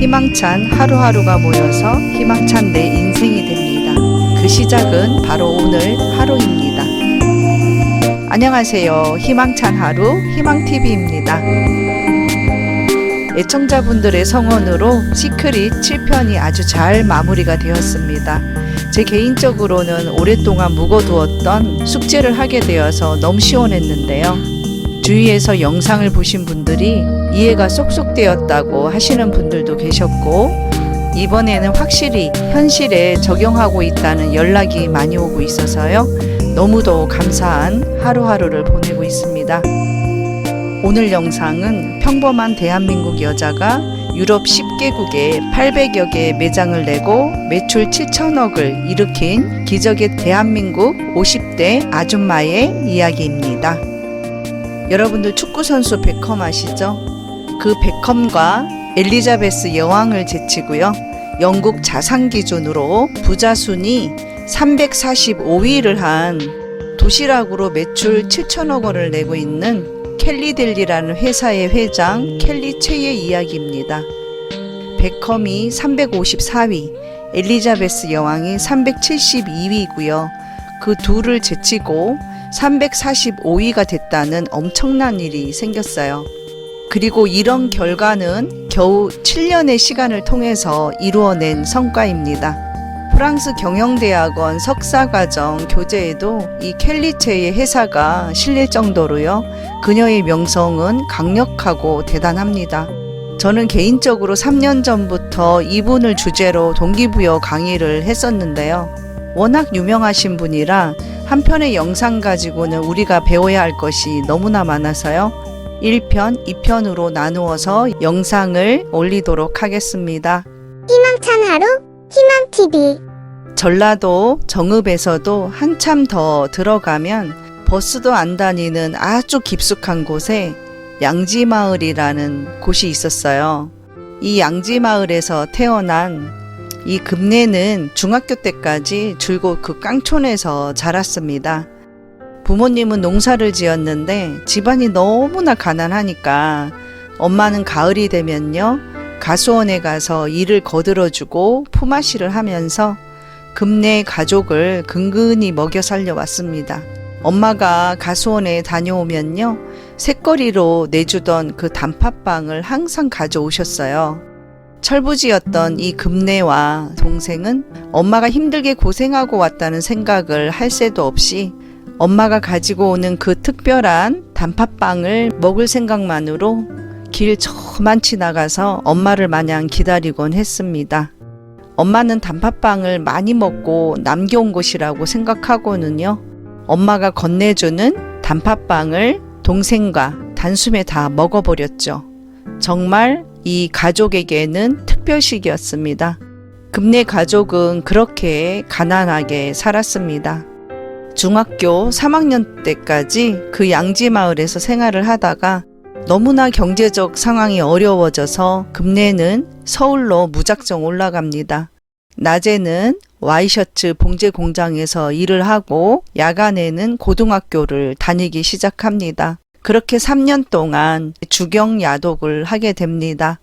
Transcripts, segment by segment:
희망찬 하루하루가 모여서 희망찬 내 인생이 됩니다. 그 시작은 바로 오늘 하루입니다. 안녕하세요. 희망찬 하루 희망TV입니다. 애청자분들의 성원으로 시크릿 7편이 아주 잘 마무리가 되었습니다. 제 개인적으로는 오랫동안 묵어두었던 숙제를 하게 되어서 너무 시원했는데요. 주위에서 영상을 보신 분들이 이해가 쏙쏙 되었다고 하시는 분들도 계셨고, 이번에는 확실히 현실에 적용하고 있다는 연락이 많이 오고 있어서요. 너무도 감사한 하루하루를 보내고 있습니다. 오늘 영상은 평범한 대한민국 여자가 유럽 10개국에 800여 개의 매장을 내고 매출 7천억을 일으킨 기적의 대한민국 50대 아줌마의 이야기입니다. 여러분들 축구선수 베컴 아시죠? 그 베컴과 엘리자베스 여왕을 제치고요. 영국 자산 기준으로 부자 순위 345위를 한 도시락으로 매출 7천억 원을 내고 있는 켈리 델리라는 회사의 회장 켈리 체의 이야기입니다. 베컴이 354위, 엘리자베스 여왕이 372위고요. 그 둘을 제치고 345위가 됐다는 엄청난 일이 생겼어요. 그리고 이런 결과는 겨우 7년의 시간을 통해서 이루어낸 성과입니다. 프랑스 경영대학원 석사과정 교재에도 이 켈리체의 회사가 실릴 정도로요. 그녀의 명성은 강력하고 대단합니다. 저는 개인적으로 3년 전부터 이분을 주제로 동기부여 강의를 했었는데요. 워낙 유명하신 분이라 한 편의 영상 가지고는 우리가 배워야 할 것이 너무나 많아서요. 1편, 2편으로 나누어서 영상을 올리도록 하겠습니다. 희망찬 하루 희망TV. 전라도 정읍에서도 한참 더 들어가면 버스도 안 다니는 아주 깊숙한 곳에 양지마을이라는 곳이 있었어요. 이 양지마을에서 태어난 이 금내는 중학교 때까지 줄곧 그 깡촌에서 자랐습니다. 부모님은 농사를 지었는데 집안이 너무나 가난하니까 엄마는 가을이 되면요 가수원에 가서 일을 거들어주고 품앗이를 하면서 금내 가족을 근근히 먹여 살려왔습니다. 엄마가 가수원에 다녀오면요 새거리로 내주던 그 단팥빵을 항상 가져오셨어요. 철부지였던 이 금내와 동생은 엄마가 힘들게 고생하고 왔다는 생각을 할 새도 없이 엄마가 가지고 오는 그 특별한 단팥빵을 먹을 생각만으로 길 저만치 나가서 엄마를 마냥 기다리곤 했습니다. 엄마는 단팥빵을 많이 먹고 남겨온 것이라고 생각하고는요. 엄마가 건네주는 단팥빵을 동생과 단숨에 다 먹어버렸죠. 정말 이 가족에게는 특별식이었습니다. 금내 가족은 그렇게 가난하게 살았습니다. 중학교 3학년 때까지 그 양지마을에서 생활을 하다가 너무나 경제적 상황이 어려워져서 금내는 서울로 무작정 올라갑니다. 낮에는 와이셔츠 봉제 공장에서 일을 하고 야간에는 고등학교를 다니기 시작합니다. 그렇게 3년 동안 주경야독을 하게 됩니다.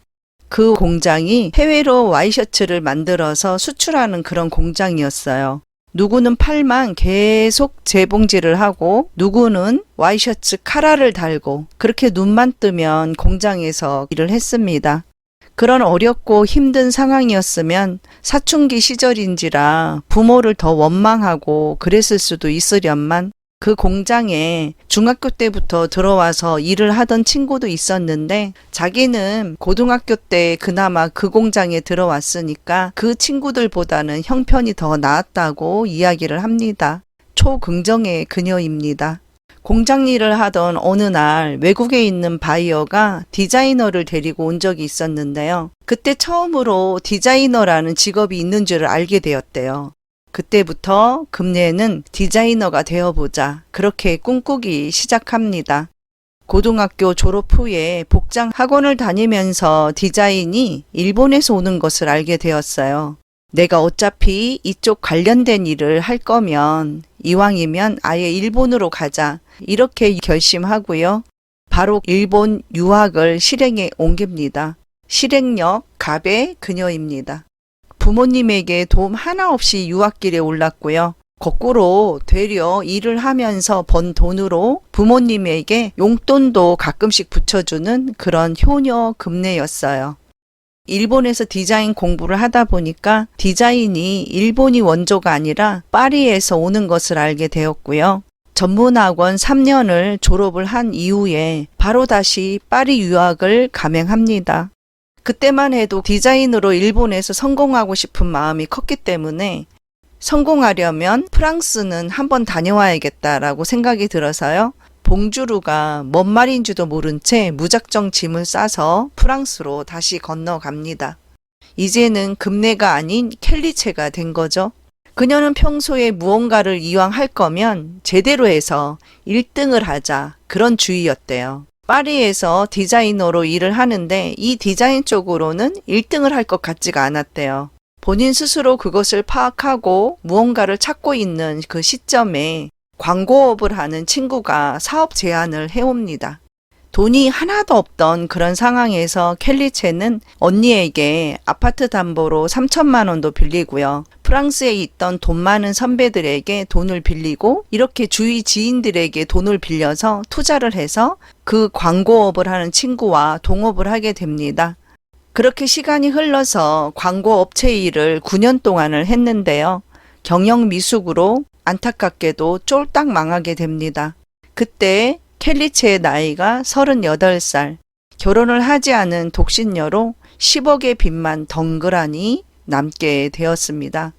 그 공장이 해외로 와이셔츠를 만들어서 수출하는 그런 공장이었어요. 누구는 팔만 계속 재봉질을 하고 누구는 와이셔츠 카라를 달고 그렇게 눈만 뜨면 공장에서 일을 했습니다. 그런 어렵고 힘든 상황이었으면 사춘기 시절인지라 부모를 더 원망하고 그랬을 수도 있으련만 그 공장에 중학교 때부터 들어와서 일을 하던 친구도 있었는데 자기는 고등학교 때 그나마 그 공장에 들어왔으니까 그 친구들보다는 형편이 더 나았다고 이야기를 합니다. 초긍정의 그녀입니다. 공장 일을 하던 어느 날 외국에 있는 바이어가 디자이너를 데리고 온 적이 있었는데요. 그때 처음으로 디자이너라는 직업이 있는 줄을 알게 되었대요. 그때부터 금내는 디자이너가 되어보자 그렇게 꿈꾸기 시작합니다. 고등학교 졸업 후에 복장 학원을 다니면서 디자인이 일본에서 오는 것을 알게 되었어요. 내가 어차피 이쪽 관련된 일을 할 거면 이왕이면 아예 일본으로 가자 이렇게 결심하고요. 바로 일본 유학을 실행에 옮깁니다. 실행력 갑의 그녀입니다. 부모님에게 도움 하나 없이 유학길에 올랐고요. 거꾸로 되려 일을 하면서 번 돈으로 부모님에게 용돈도 가끔씩 붙여주는 그런 효녀 금내였어요. 일본에서 디자인 공부를 하다 보니까 디자인이 일본이 원조가 아니라 파리에서 오는 것을 알게 되었고요. 전문학원 3년을 졸업을 한 이후에 바로 다시 파리 유학을 감행합니다. 그때만 해도 디자인으로 일본에서 성공하고 싶은 마음이 컸기 때문에 성공하려면 프랑스는 한번 다녀와야겠다라고 생각이 들어서요. 봉주르가 뭔 말인지도 모른 채 무작정 짐을 싸서 프랑스로 다시 건너갑니다. 이제는 금내가 아닌 켈리체가 된 거죠. 그녀는 평소에 무언가를 이왕 할 거면 제대로 해서 1등을 하자 그런 주의였대요. 파리에서 디자이너로 일을 하는데 이 디자인 쪽으로는 1등을 할 것 같지가 않았대요. 본인 스스로 그것을 파악하고 무언가를 찾고 있는 그 시점에 광고업을 하는 친구가 사업 제안을 해옵니다. 돈이 하나도 없던 그런 상황에서 켈리체는 언니에게 아파트 담보로 3천만 원도 빌리고요. 프랑스에 있던 돈 많은 선배들에게 돈을 빌리고 이렇게 주위 지인들에게 돈을 빌려서 투자를 해서 그 광고업을 하는 친구와 동업을 하게 됩니다. 그렇게 시간이 흘러서 광고업체 일을 9년 동안을 했는데요. 경영 미숙으로 안타깝게도 쫄딱 망하게 됩니다. 그때 켈리체의 나이가 38살, 결혼을 하지 않은 독신녀로 10억의 빚만 덩그라니 남게 되었습니다.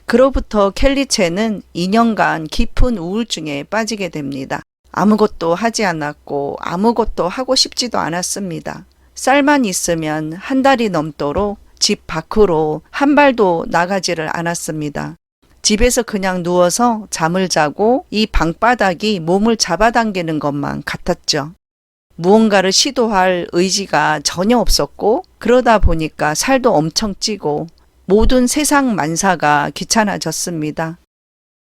그로부터 켈리체는 2년간 깊은 우울증에 빠지게 됩니다. 아무것도 하지 않았고 아무것도 하고 싶지도 않았습니다. 쌀만 있으면 한 달이 넘도록 집 밖으로 한 발도 나가지를 않았습니다. 집에서 그냥 누워서 잠을 자고 이 방바닥이 몸을 잡아당기는 것만 같았죠. 무언가를 시도할 의지가 전혀 없었고 그러다 보니까 살도 엄청 찌고 모든 세상 만사가 귀찮아졌습니다.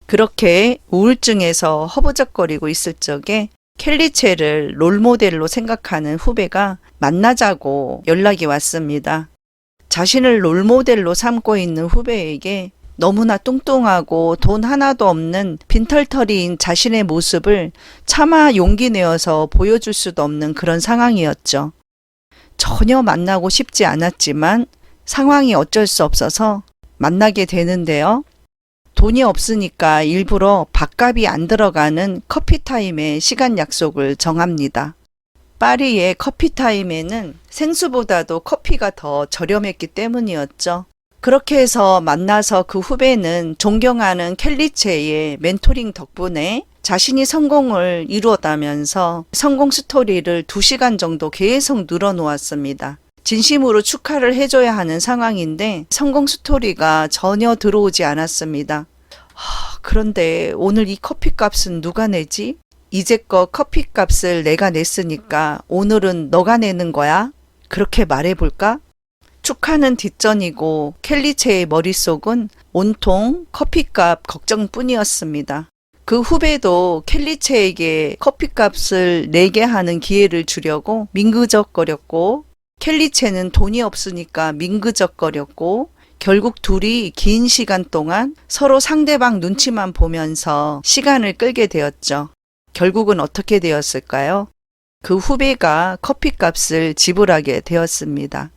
그렇게 우울증에서 허부적거리고 있을 적에 켈리체를 롤모델로 생각하는 후배가 만나자고 연락이 왔습니다. 자신을 롤모델로 삼고 있는 후배에게 너무나 뚱뚱하고 돈 하나도 없는 빈털터리인 자신의 모습을 차마 용기 내어서 보여줄 수도 없는 그런 상황이었죠. 전혀 만나고 싶지 않았지만 상황이 어쩔 수 없어서 만나게 되는데요. 돈이 없으니까 일부러 밥값이 안 들어가는 커피타임의 시간 약속을 정합니다. 파리의 커피타임에는 생수보다도 커피가 더 저렴했기 때문이었죠. 그렇게 해서 만나서 그 후배는 존경하는 켈리체의 멘토링 덕분에 자신이 성공을 이루었다면서 성공 스토리를 2시간 정도 계속 늘어놓았습니다. 진심으로 축하를 해줘야 하는 상황인데 성공 스토리가 전혀 들어오지 않았습니다. 그런데 오늘 이 커피값은 누가 내지? 이제껏 커피값을 내가 냈으니까 오늘은 너가 내는 거야? 그렇게 말해볼까? 축하는 뒷전이고 켈리체의 머릿속은 온통 커피값 걱정뿐이었습니다. 그 후배도 켈리체에게 커피값을 내게 하는 기회를 주려고 민그적거렸고 켈리체는 돈이 없으니까 민그적거렸고 결국 둘이 긴 시간 동안 서로 상대방 눈치만 보면서 시간을 끌게 되었죠. 결국은 어떻게 되었을까요? 그 후배가 커피값을 지불하게 되었습니다.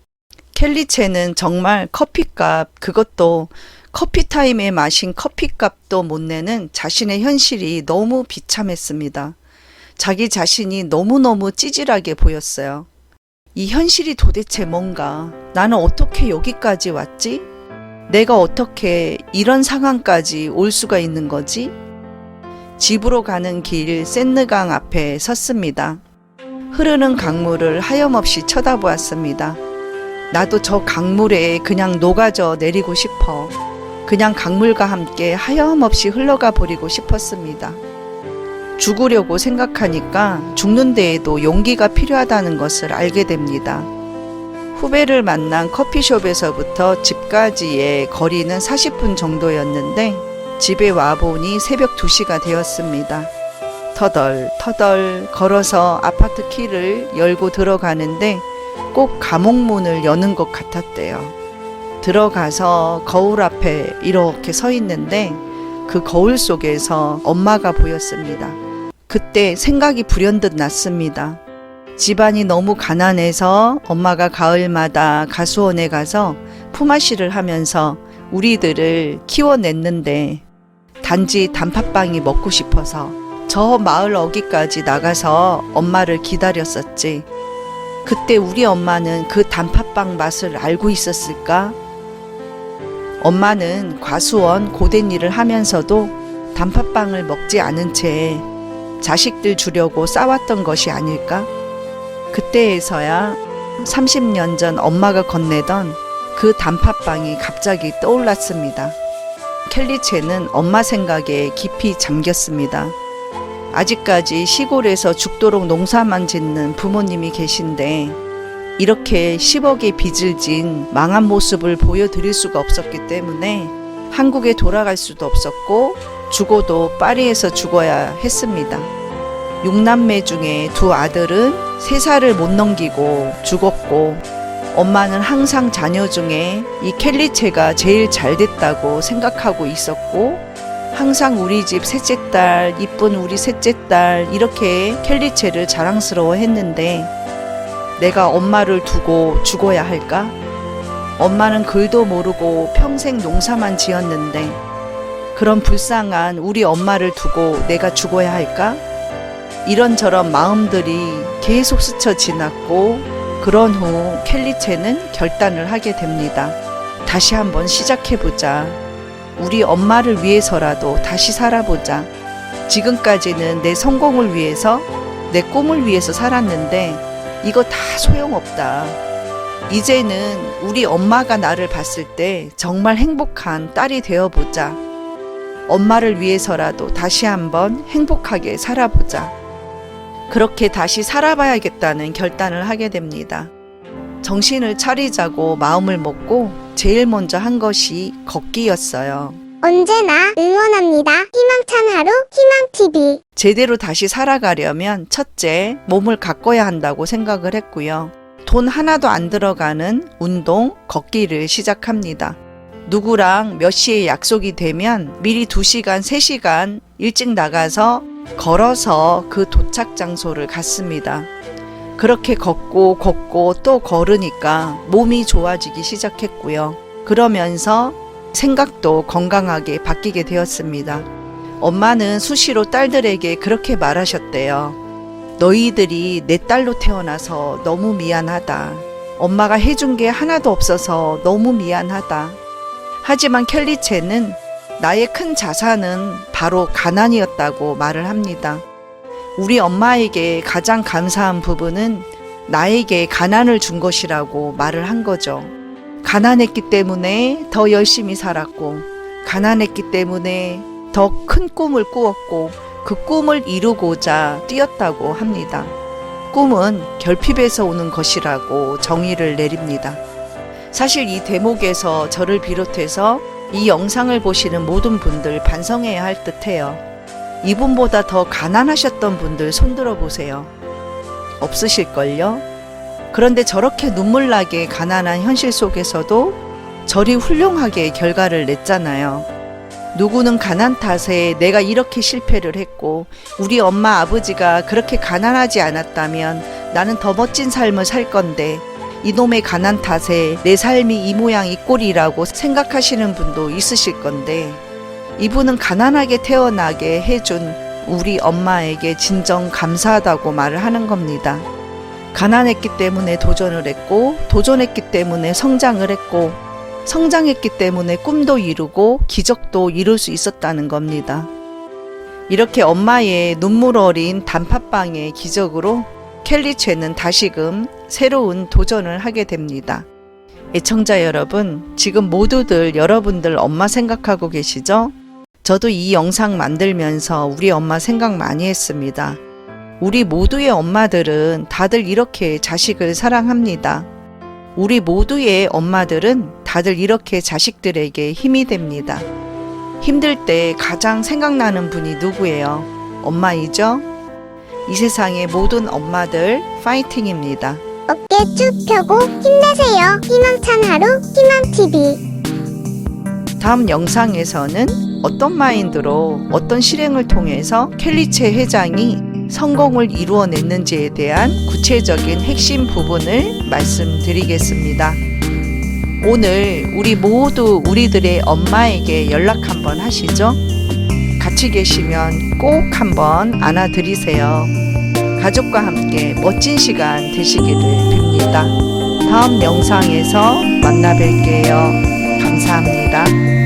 켈리체는 정말 커피값, 그것도 커피타임에 마신 커피값도 못 내는 자신의 현실이 너무 비참했습니다. 자기 자신이 너무너무 찌질하게 보였어요. 이 현실이 도대체 뭔가? 나는 어떻게 여기까지 왔지? 내가 어떻게 이런 상황까지 올 수가 있는 거지? 집으로 가는 길 센느강 앞에 섰습니다. 흐르는 강물을 하염없이 쳐다보았습니다. 나도 저 강물에 그냥 녹아져 내리고 싶어. 그냥 강물과 함께 하염없이 흘러가 버리고 싶었습니다. 죽으려고 생각하니까 죽는 데에도 용기가 필요하다는 것을 알게 됩니다. 후배를 만난 커피숍에서부터 집까지의 거리는 40분 정도였는데 집에 와보니 새벽 2시가 되었습니다. 터덜터덜 걸어서 아파트 키를 열고 들어가는데 꼭 감옥문을 여는 것 같았대요. 들어가서 거울 앞에 이렇게 서 있는데 그 거울 속에서 엄마가 보였습니다. 그때 생각이 불현듯 났습니다. 집안이 너무 가난해서 엄마가 가을마다 가수원에 가서 품앗이를 하면서 우리들을 키워냈는데 단지 단팥빵이 먹고 싶어서 저 마을 어귀까지 나가서 엄마를 기다렸었지. 그때 우리 엄마는 그 단팥빵 맛을 알고 있었을까? 엄마는 과수원 고된 일을 하면서도 단팥빵을 먹지 않은 채 자식들 주려고 싸왔던 것이 아닐까? 그때에서야 30년 전 엄마가 건네던 그 단팥빵이 갑자기 떠올랐습니다. 켈리체는 엄마 생각에 깊이 잠겼습니다. 아직까지 시골에서 죽도록 농사만 짓는 부모님이 계신데 이렇게 10억의 빚을 진 망한 모습을 보여드릴 수가 없었기 때문에 한국에 돌아갈 수도 없었고 죽어도 파리에서 죽어야 했습니다. 6남매 중에 2 아들은 3살을 못 넘기고 죽었고 엄마는 항상 자녀 중에 이 켈리체가 제일 잘 됐다고 생각하고 있었고 항상 우리 집 셋째 딸, 이쁜 우리 셋째 딸 이렇게 켈리체를 자랑스러워 했는데 내가 엄마를 두고 죽어야 할까? 엄마는 글도 모르고 평생 농사만 지었는데 그런 불쌍한 우리 엄마를 두고 내가 죽어야 할까? 이런저런 마음들이 계속 스쳐 지났고 그런 후 켈리체는 결단을 하게 됩니다. 다시 한번 시작해보자. 우리 엄마를 위해서라도 다시 살아보자. 지금까지는 내 성공을 위해서, 내 꿈을 위해서 살았는데 이거 다 소용없다. 이제는 우리 엄마가 나를 봤을 때 정말 행복한 딸이 되어보자. 엄마를 위해서라도 다시 한번 행복하게 살아보자. 그렇게 다시 살아봐야겠다는 결단을 하게 됩니다. 정신을 차리자고 마음을 먹고 제일 먼저 한 것이 걷기였어요. 언제나 응원합니다. 희망찬 하루 희망TV. 제대로 다시 살아가려면 첫째, 몸을 가꿔야 한다고 생각을 했고요. 돈 하나도 안 들어가는 운동, 걷기를 시작합니다. 누구랑 몇 시에 약속이 되면 미리 2시간, 3시간 일찍 나가서 걸어서 그 도착 장소를 갔습니다. 그렇게 걷고 또 걸으니까 몸이 좋아지기 시작했고요. 그러면서 생각도 건강하게 바뀌게 되었습니다. 엄마는 수시로 딸들에게 그렇게 말하셨대요. 너희들이 내 딸로 태어나서 너무 미안하다. 엄마가 해준 게 하나도 없어서 너무 미안하다. 하지만 켈리체는 나의 큰 자산은 바로 가난이었다고 말을 합니다. 우리 엄마에게 가장 감사한 부분은 나에게 가난을 준 것이라고 말을 한 거죠. 가난했기 때문에 더 열심히 살았고, 가난했기 때문에 더 큰 꿈을 꾸었고, 그 꿈을 이루고자 뛰었다고 합니다. 꿈은 결핍에서 오는 것이라고 정의를 내립니다. 사실 이 대목에서 저를 비롯해서 이 영상을 보시는 모든 분들 반성해야 할 듯해요. 이분보다 더 가난하셨던 분들 손들어 보세요. 없으실걸요? 그런데 저렇게 눈물나게 가난한 현실 속에서도 저리 훌륭하게 결과를 냈잖아요. 누구는 가난 탓에 내가 이렇게 실패를 했고 우리 엄마 아버지가 그렇게 가난하지 않았다면 나는 더 멋진 삶을 살 건데 이놈의 가난 탓에 내 삶이 이 모양 이 꼴이라고 생각하시는 분도 있으실 건데 이분은 가난하게 태어나게 해준 우리 엄마에게 진정 감사하다고 말을 하는 겁니다. 가난했기 때문에 도전을 했고 도전했기 때문에 성장을 했고 성장했기 때문에 꿈도 이루고 기적도 이룰 수 있었다는 겁니다. 이렇게 엄마의 눈물 어린 단팥빵의 기적으로 켈리체는 다시금 새로운 도전을 하게 됩니다. 애청자 여러분, 지금 모두들 여러분들 엄마 생각하고 계시죠? 저도 이 영상 만들면서 우리 엄마 생각 많이 했습니다. 우리 모두의 엄마들은 다들 이렇게 자식을 사랑합니다. 우리 모두의 엄마들은 다들 이렇게 자식들에게 힘이 됩니다. 힘들 때 가장 생각나는 분이 누구예요? 엄마이죠? 이 세상의 모든 엄마들 파이팅입니다. 어깨 어깨 쭉 펴고 힘내세요. 희망찬 하루 희망TV. 다음 영상에서는 어떤 마인드로 어떤 실행을 통해서 켈리체 회장이 성공을 이루어냈는지에 대한 구체적인 핵심 부분을 말씀드리겠습니다. 오늘 우리 모두 우리들의 엄마에게 연락 한번 하시죠. 같이 계시면 꼭 한번 안아드리세요. 가족과 함께 멋진 시간 되시기를 빕니다. 다음 영상에서 만나 뵐게요. 감사합니다.